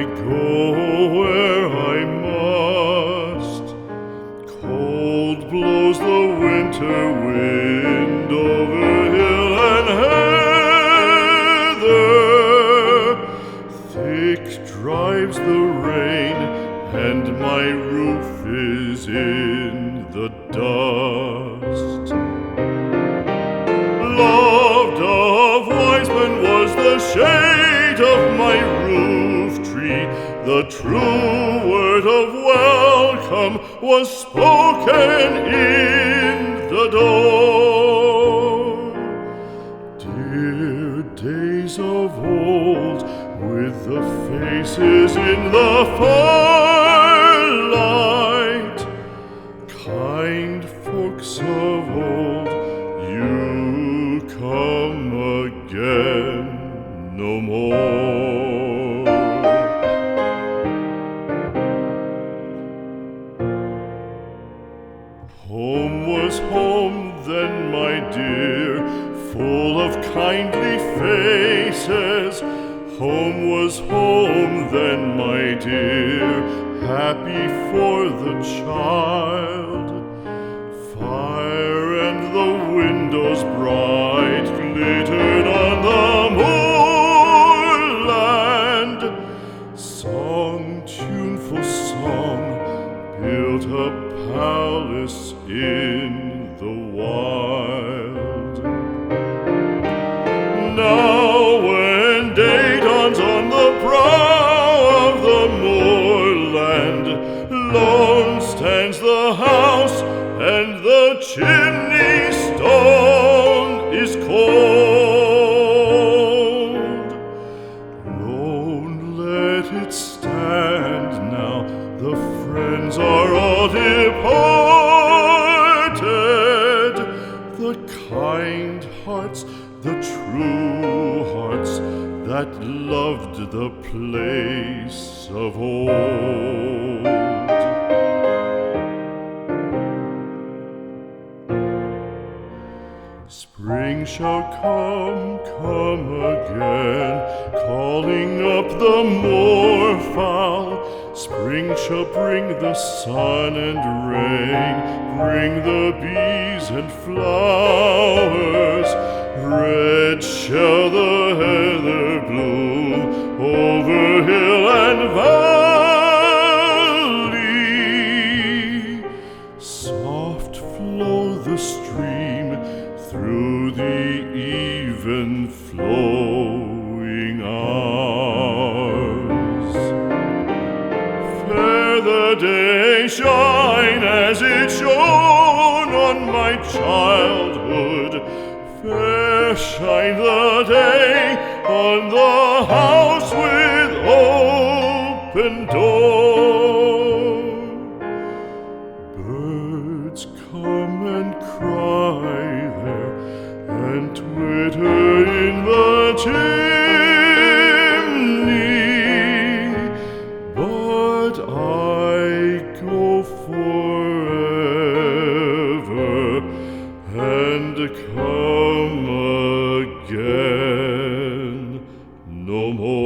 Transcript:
go where I must. Cold blows the winter wind over hill and heather. Thick drives the rain, and my roof is in the dust. Loved of wise men was the shade of my roof tree. The true word of welcome was spoken in the door. Dear days of old, with the faces in the firelight, kind folks of old, you come again no more. Home was home then, my dear, full of kindly faces. Home was home then, my dear, happy for the child. Fire and the windows bright glittered on the moorland. Song, tuneful song, built a palace in the wild. Now when day dawns on the brow of the moorland, lone stands the house, and the chimney stone is cold. Lone let it stand now, the friends are all departed. The kind hearts, the true hearts, that loved the place of old. Spring shall come again, calling up the moorfowl. Spring shall bring the sun and rain, bring the bees and flowers. Red shall the heather bloom over hill and valley. Soft flow the stream through the even flowing hours. Fair the day shine as it shone on my childhood. Fair shine the day on the house with open door. Birds come and cry there, and twitter in the chimney, but I go forever and come again no more.